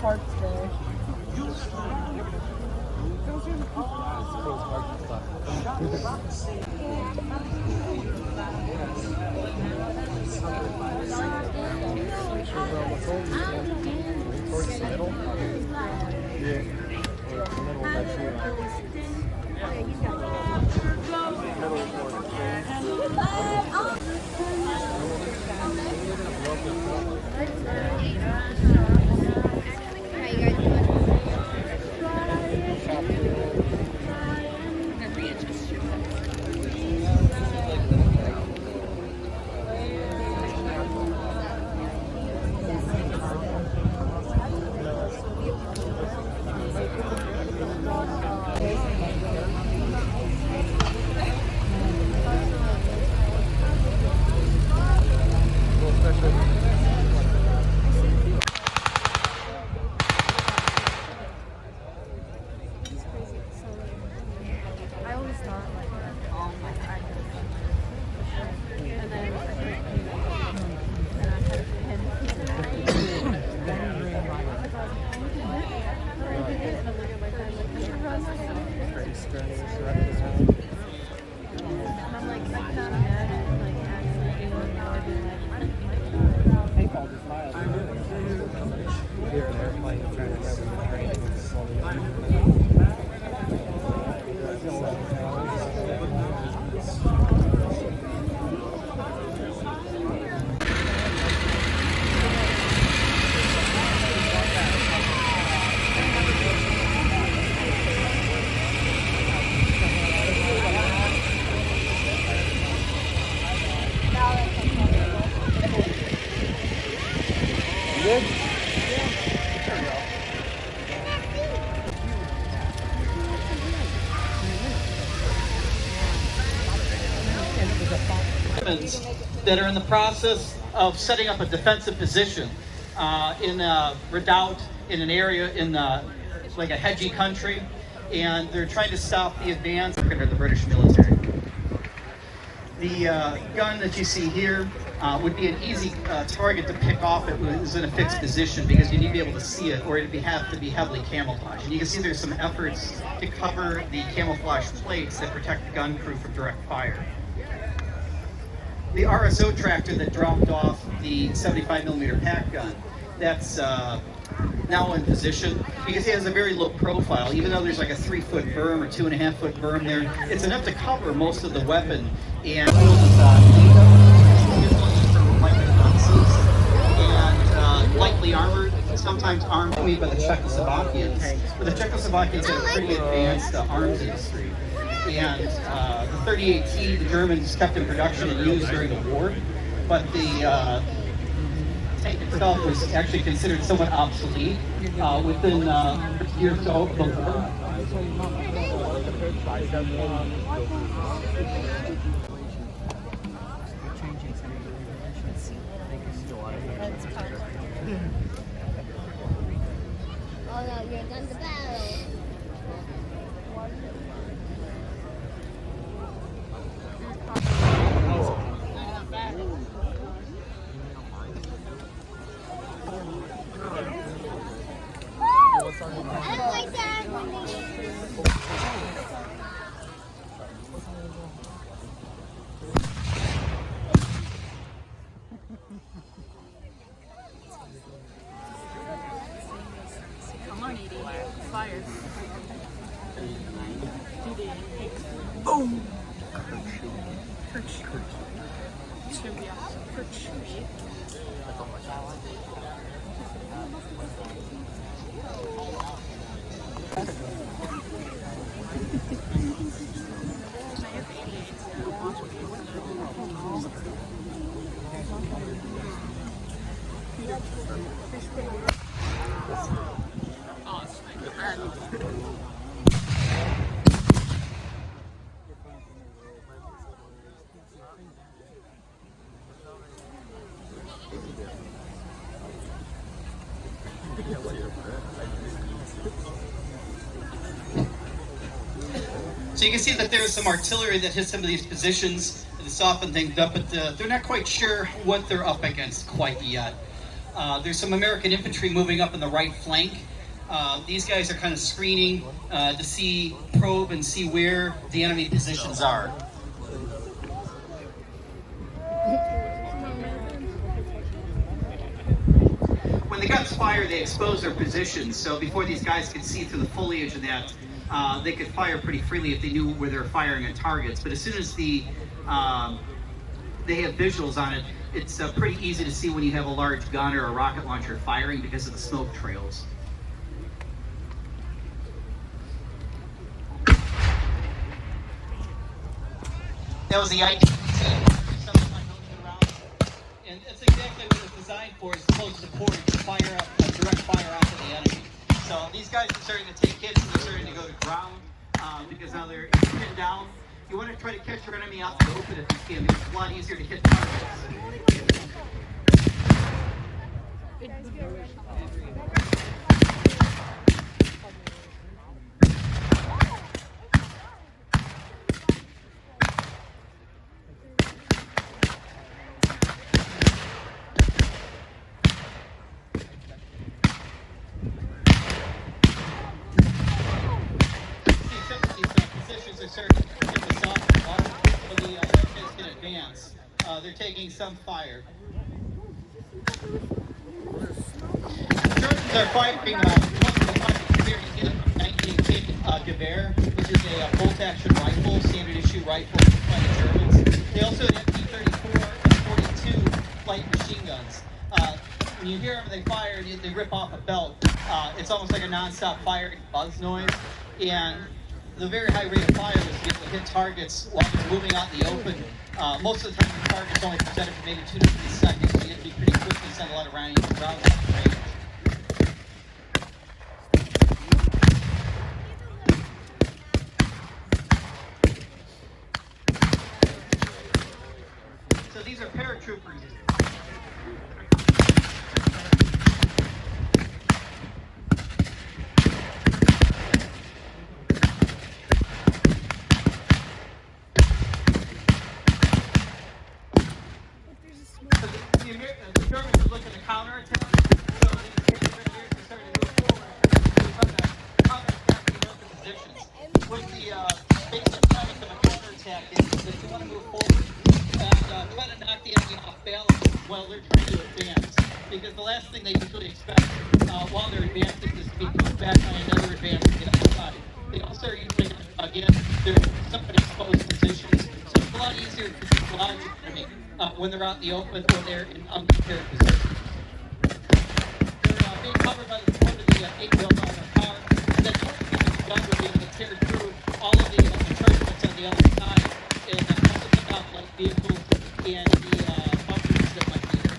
parked there. Towards the middle? Yeah. Towards the middle of that tree that are in the process of setting up a defensive position in a redoubt in an area in like a hedgy country, and they're trying to stop the advance of the British military. The gun that you see here would be an easy target to pick off if it was in a fixed position, because you need to be able to see it, or it'd have to be heavily camouflaged. And you can see there's some efforts to cover the camouflage plates that protect the gun crew from direct fire. The RSO tractor that dropped off the 75mm pack gun, that's now in position. You can see it has a very low profile, even though there's like a 3-foot berm or 2.5-foot berm there. It's enough to cover most of the weapon, and lightly armored, sometimes armed made by the Czechoslovakians. But the Czechoslovakians had a pretty advanced arms industry. And the 38T, the Germans kept in production and used during the war, but the tank itself was actually considered somewhat obsolete within years or so of the war. Oh no, you're done the battle. I don't like that when Come on, Edie. Fire. Boom! So you can see that there's some artillery that hits some of these positions to soften things up, but they're not quite sure what they're up against quite yet. There's some American infantry moving up in the right flank. These guys are kind of screening to probe and see where the enemy positions are. When the guns fire, they expose their positions, so before these guys could see through the foliage of that, they could fire pretty freely if they knew where they were firing at targets. But as soon as they have visuals on it, it's pretty easy to see when you have a large gun or a rocket launcher firing because of the smoke trails. That was the idea. And that's exactly what it's designed for, as opposed to supporting to fire up a direct fire onto the enemy. So these guys are starting to take hits and they're starting to go to ground because now they're pinned down. You want to try to catch your enemy out in the open if you can, because it's a lot easier to hit targets. They're taking some fire. Germans are firing here 19 Gewehr, which is a bolt-action rifle, standard issue rifle by the Germans. They also had MP-34 and 42 light machine guns. When you hear them, they fire, they rip off a belt. It's almost like a non-stop firing buzz noise, and the very high rate of fire was to be able to hit targets while they're moving out in the open. Most of the time, the target's only presented for maybe 2 to 3 seconds, so you have to be pretty quick and send a lot of rounds out of range. So these are paratroopers. The Germans are looking to counterattack, so these engineers are starting to move forward. They're trying to counterattack the American positions. With the basic premise of a counterattack is that you want to move forward and try to knock the enemy off balance while they're trying to advance. Because the last thing they usually expect while they're advancing is to be pushed back by another advance to the other side. They also are usually, again, they're in somewhat exposed positions, so it's a lot easier to dislodge the enemy when they're out in the open or they're in unprepared positions. They're being covered by the support of the 8-wheel car, and then the gun would be able to tear through all of the entrenchments on the other side and also pick out light vehicles and the bunkers that might be there.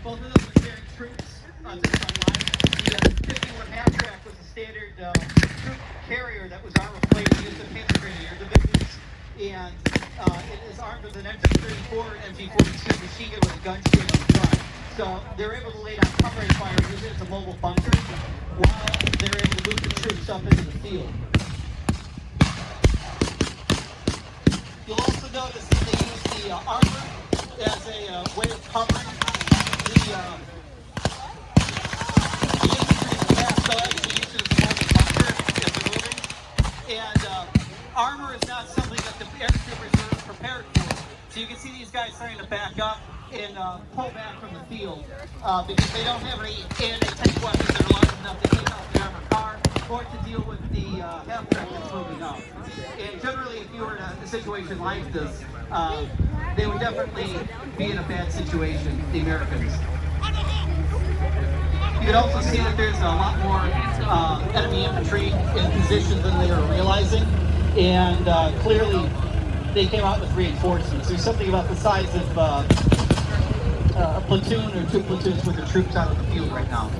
Both of those are carrying troops on the front line. The 51 half-track was a standard troop carrier that was armor plated used in infantry divisions, and it is armed with an MP-34 and MP-42 machine gun with a gun shield in front. So they're able to lay down covering fire, use it as a mobile bunker, while they're able to move the troops up into the field. You'll also notice that they use the armor as a way of covering the infantry in the past. They'll actually use it as a mobile bunker as they're moving. And armor is not something that the aircrew reserve prepared for. So you can see these guys starting to back up and pull back from the field because they don't have any anti-tank weapons that are large enough to take out the armored car or to deal with the half track that's moving up. And generally, if you were in a situation like this, they would definitely be in a bad situation, the Americans. You can also see that there's a lot more enemy infantry in position than they were realizing, and clearly they came out with reinforcements. There's something about the size of a platoon or two platoons with the troops out of the field right now.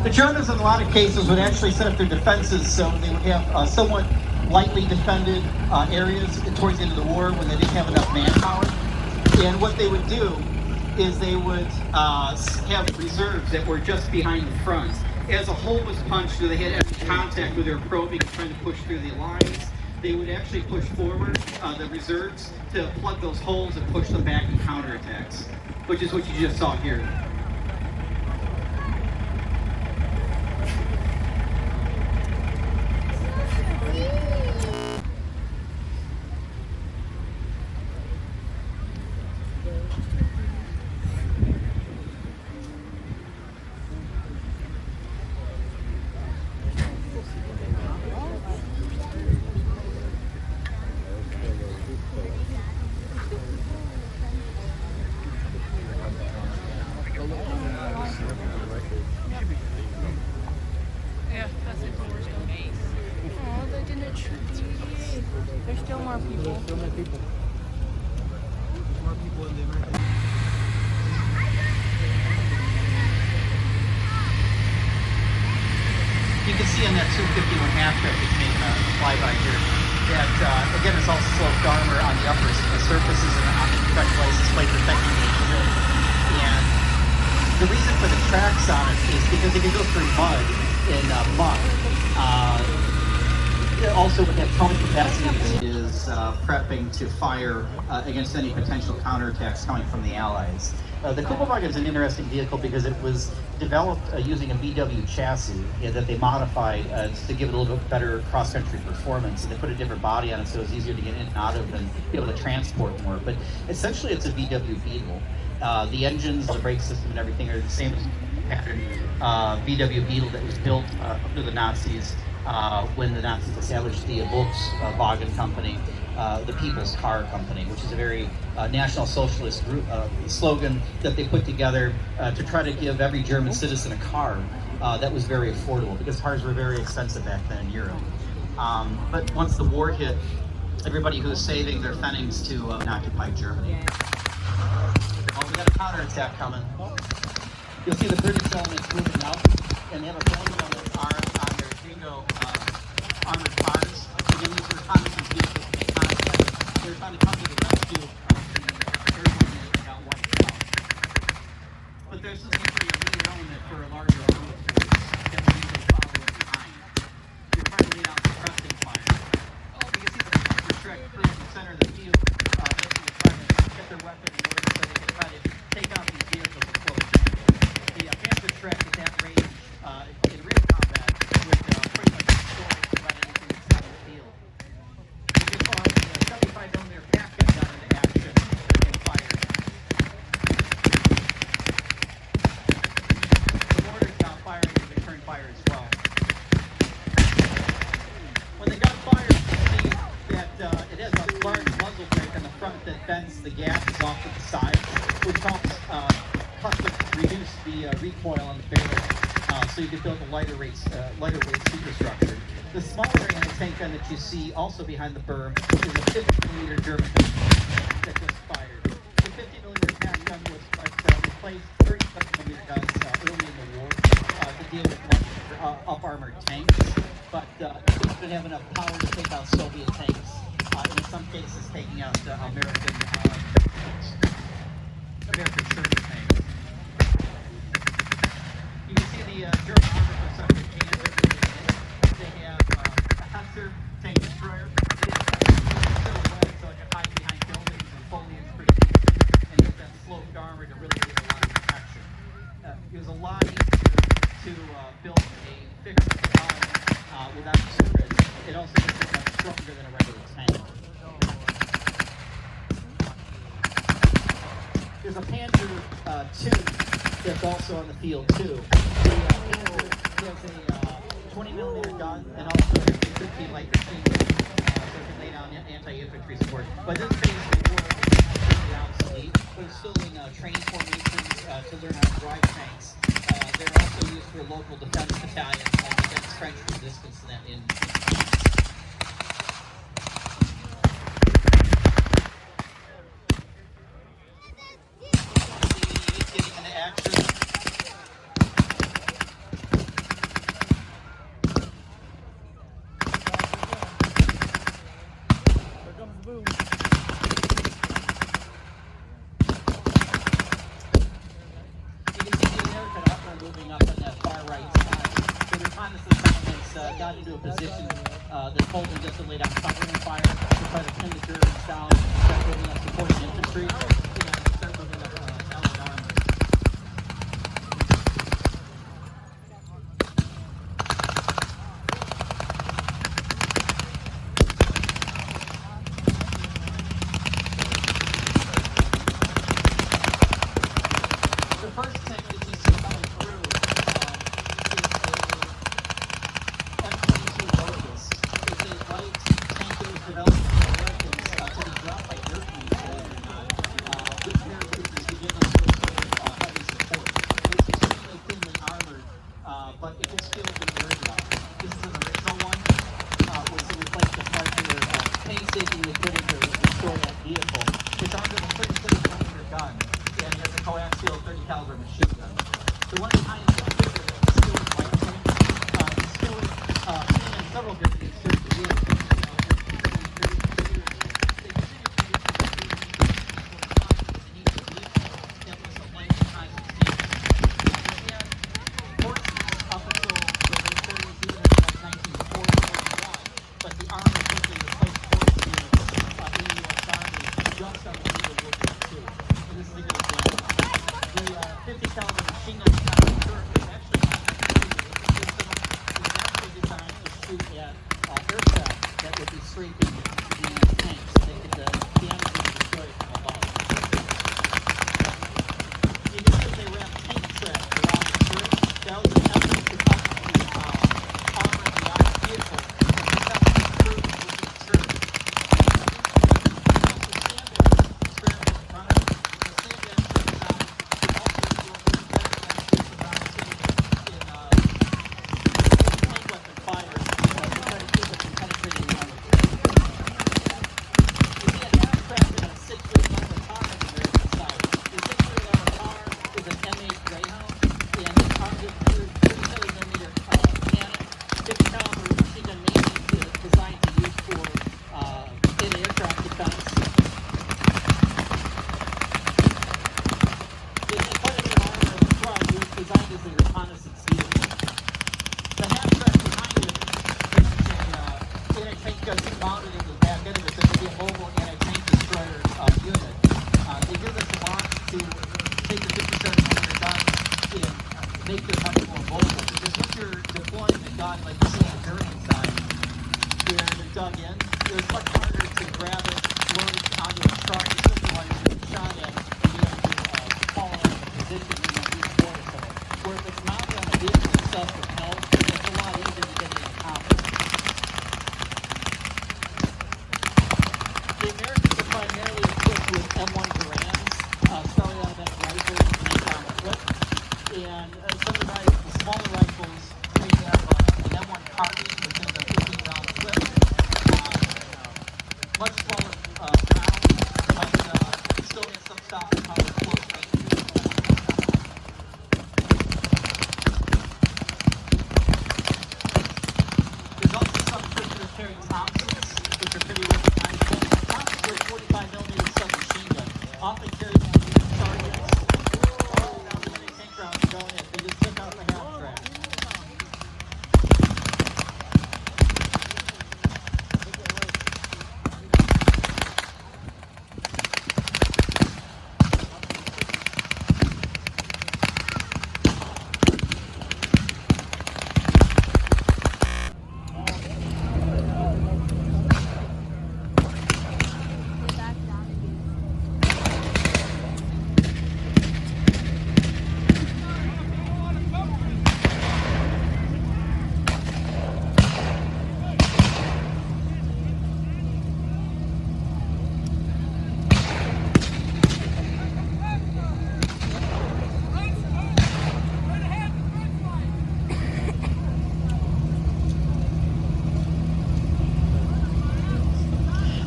The Germans, in a lot of cases, would actually set up their defenses so they would have somewhat lightly defended areas towards the end of the war when they didn't have enough manpower. And what they would do is they would have reserves that were just behind the front. As a hole was punched or they had any contact with their probing and trying to push through the lines, they would actually push forward the reserves to plug those holes and push them back in counterattacks, which is what you just saw here. Yeah, that's it. Oh, they didn't treat. There's still more people. Still more people. More people in the American. You can see on that 251 half track that's making a flyby here that, again, it's all sloped armor on the upper surfaces and on the correct places, plate protecting the engine. And the reason for the tracks on it is because it can go through mud and muck. Also, with that towing capacity, is prepping to fire against any potential counterattacks coming from the Allies. The Kupelwagen is an interesting vehicle because it was developed using a VW chassis that they modified to give it a little bit better cross-country performance. They put a different body on it so it's easier to get in and out of and be able to transport more. But essentially, it's a VW Beetle. The engines, the brake system, and everything are the same pattern VW Beetle that was built under the Nazis when the Nazis established the Volkswagen company, the People's Car Company, which is a very National Socialist group, slogan that they put together to try to give every German citizen a car that was very affordable, because cars were very expensive back then in Europe. But once the war hit, everybody who was saving their pfennigs to an occupied Germany. Well, we got a counterattack coming. You'll see the British elements moving out, and they have a band on their arms on their Jingo armored cars. They're going to use their reconnaissance vehicles to make contact. They're trying to come to the rescue of the airplane that got wiped out. But there's this usually a lead element for a larger armored force that will usually follow it behind. You're trying to lead out suppressing fire. You can see the Panther Trek clear in the center of the field, basically trying to get their weapon in order so they can try to take out these vehicles at close range. The Panther Trek at that range in real combat would pretty much destroy about anything inside the field. You can call the 75mm packet gun into action and fire. The mortar's now firing and return fire as well. When the gun fires, you see that it has a large muzzle brake on the front that bends the gases off to the side, which helps reduce the recoil on the barrel, so you can build a lighter weight superstructure. The smaller anti-tank gun that you see also behind the berm is a 50mm German gun that just fired. The 50mm tac gun was replaced 37mm guns early in the war to deal with up armored tanks, but it didn't have enough power to take out Soviet tanks, and in some cases taking out American surface tanks. You can see the German armor for Sector Canada. Panther tank destroyer. It is silhouette, so it can hide behind buildings and foliage pretty easily, and it's that sloped armor to really give a lot of protection. It was a lot easier to build a fixed gun without secret. It also makes it much stronger than a regular tank. There's a Panther 2 that's also on the field too. The Panther has a 20 millimeter gun and also a 15 light machine gun, so it can lay down anti-infantry support. But this phase of the war is completely obsolete. But it's still in training formations to learn how to drive tanks. They're also used for local defense battalions, like against trench resistance in getting into action. Here comes the boom. You can see the American upper moving up on that far right side. The reconnaissance elements got into a position that told them just to lay down covering fire to try to pin the Germans down, start moving up supporting infantry, and start moving up Allied armor. The first tank that you see coming through is a F-22 Locust. It's a light tank that was developed by the Americans to be dropped by airplanes, believe it or not, with paratroopers to give us some sort of heavy support. It's extremely thinly armored, but it can still be air dropped. This is an original one, was to replace the part that were painstakingly put in to restore that vehicle. It's armed with a 37mm gun and has a coaxial 30 caliber machine gun. The one behind the figure is still in light tank. It's still seen in several different inserts of vehicles. But the Army quickly replaced horse units in the U.S. Army just on the eve of World War II. And this is a good example. The 50 caliber machine gun turret was actually not a system. It was actually designed to shoot at aircraft that would be scraping the tanks. They could damage and destroy it from above. You can see they ran tank trap around the turret. That was an effort to cut the armor of the armored vehicle.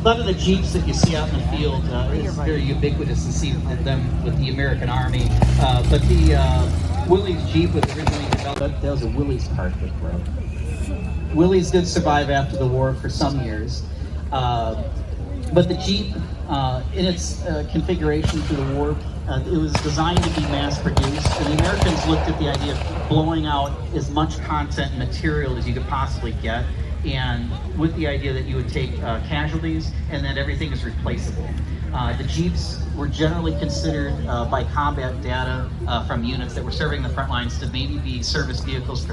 lot of the Jeeps that you see out in the field is very ubiquitous to see them with the American Army. But the Willys Jeep was originally developed. That was a Willys car that broke. Willys did survive after the war for some years. But the Jeep, in its configuration through the war, it was designed to be mass produced. And the Americans looked at the idea of blowing out as much content and material as you could possibly get, and with the idea that you would take casualties and that everything is replaceable. The Jeeps were generally considered by combat data from units that were serving the front lines to maybe be service vehicles for